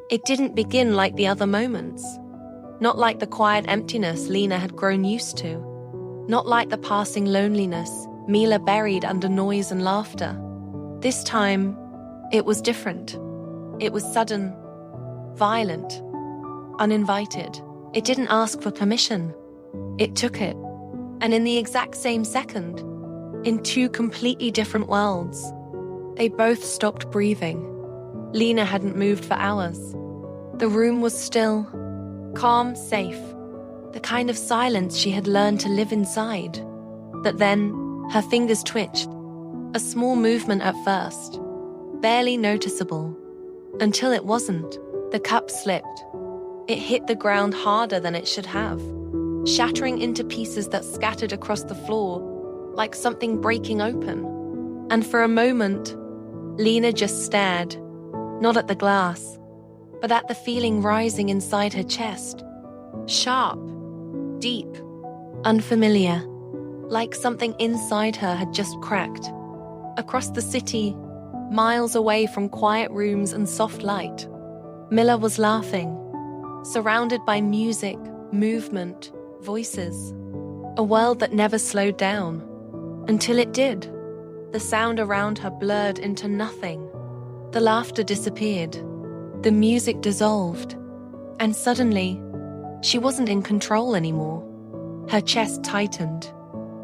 It didn't begin like the other moments. Not like the quiet emptiness Lena had grown used to. Not like the passing loneliness Mila buried under noise and laughter. This time, it was different. It was sudden, violent, uninvited. It didn't ask for permission. It took it. And in the exact same second, in two completely different worlds, they both stopped breathing. Lena hadn't moved for hours. The room was still, calm, safe, the kind of silence she had learned to live inside. But then, her fingers twitched, a small movement at first, barely noticeable, until it wasn't. The cup slipped. It hit the ground harder than it should have, shattering into pieces that scattered across the floor like something breaking open. And for a moment, Lena just stared, not at the glass, but at the feeling rising inside her chest. Sharp, deep, unfamiliar, like something inside her had just cracked. Across the city, miles away from quiet rooms and soft light, Mila was laughing, surrounded by music, movement, voices. A world that never slowed down. Until it did. The sound around her blurred into nothing. The laughter disappeared. The music dissolved. And suddenly, she wasn't in control anymore. Her chest tightened.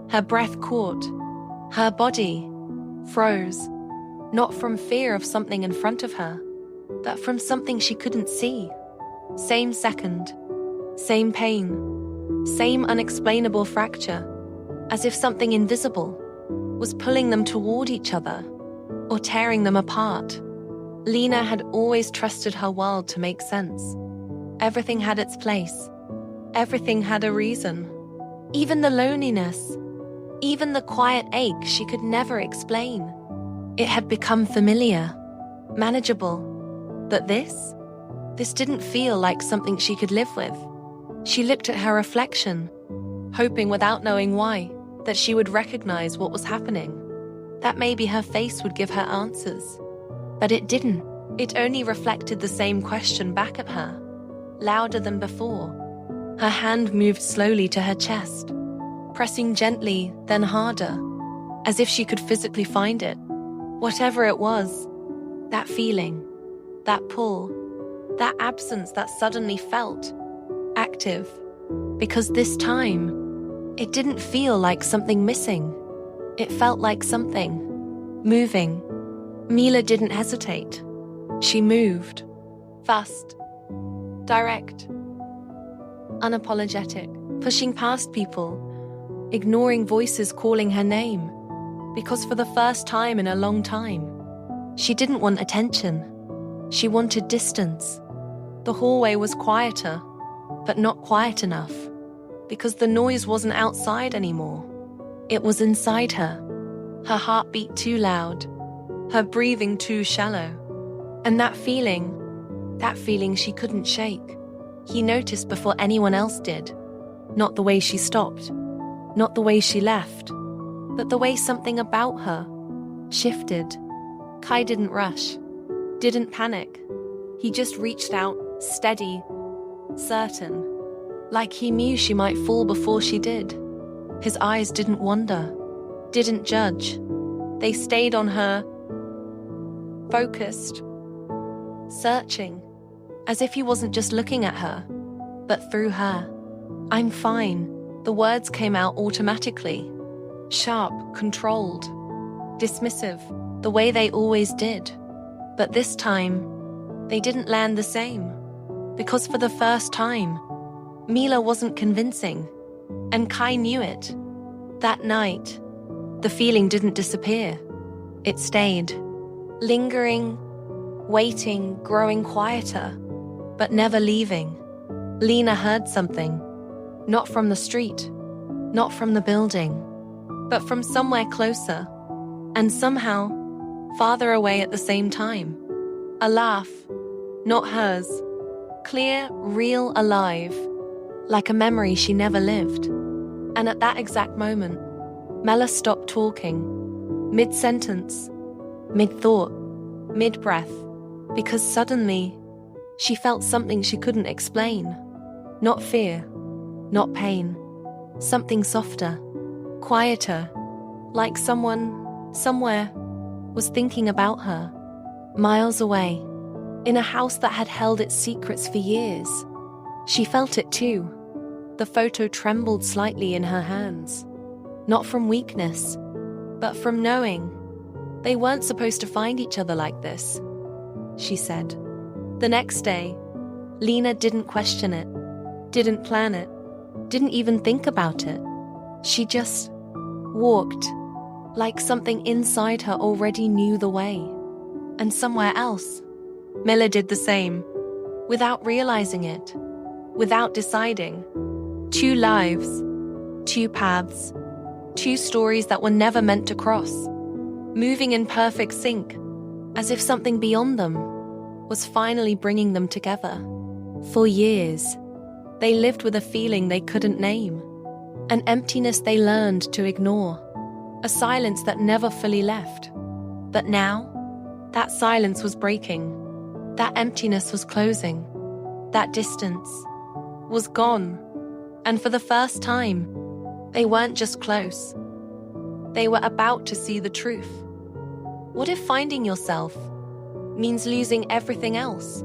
Her breath caught. Her body froze. Not from fear of something in front of her, but from something she couldn't see. Same second. Same pain. Same unexplainable fracture. As if something invisible was pulling them toward each other or tearing them apart. Lena had always trusted her world to make sense. Everything had its place. Everything had a reason. Even the loneliness, even the quiet ache she could never explain. It had become familiar, manageable. But this didn't feel like something she could live with. She looked at her reflection, hoping without knowing why, that she would recognize what was happening, that maybe her face would give her answers. But it didn't. It only reflected the same question back at her, louder than before. Her hand moved slowly to her chest, pressing gently, then harder, as if she could physically find it. Whatever it was, that feeling, that pull, that absence that suddenly felt active. Because this time, it didn't feel like something missing. It felt like something moving. Mila didn't hesitate. She moved. Fast. Direct. Unapologetic. Pushing past people. Ignoring voices calling her name. Because for the first time in a long time, she didn't want attention. She wanted distance. The hallway was quieter, but not quiet enough. Because the noise wasn't outside anymore. It was inside her. Her heartbeat too loud. Her breathing too shallow. And that feeling she couldn't shake. He noticed before anyone else did. Not the way she stopped. Not the way she left. But the way something about her shifted. Kai didn't rush. Didn't panic. He just reached out, steady, certain. Like he knew she might fall before she did. His eyes didn't wander, didn't judge. They stayed on her, focused, searching, as if he wasn't just looking at her, but through her. I'm fine. The words came out automatically. Sharp, controlled, dismissive, the way they always did. But this time, they didn't land the same. Because for the first time, Mila wasn't convincing, and Kai knew it. That night, the feeling didn't disappear. It stayed, lingering, waiting, growing quieter, but never leaving. Lena heard something, not from the street, not from the building, but from somewhere closer, and somehow farther away at the same time. A laugh, not hers, clear, real, alive, like a memory she never lived. And at that exact moment, Mila stopped talking, mid-sentence, mid-thought, mid-breath, because suddenly, She felt something she couldn't explain. Not fear, not pain. Something softer, quieter, like someone, somewhere, was thinking about her. Miles away, in a house that had held its secrets for years. She felt it too. The photo trembled slightly in her hands. Not from weakness, but from knowing. They weren't supposed to find each other like this, she said. The next day, Lena didn't question it, didn't plan it, didn't even think about it. She just walked, like something inside her already knew the way. And somewhere else, Mila did the same, without realizing it, without deciding. 2 lives, 2 paths, 2 stories that were never meant to cross, moving in perfect sync, as if something beyond them was finally bringing them together. For years, they lived with a feeling they couldn't name, an emptiness they learned to ignore, a silence that never fully left. But now, that silence was breaking, that emptiness was closing, that distance was gone. And for the first time, they weren't just close. They were about to see the truth. What if finding yourself means losing everything else?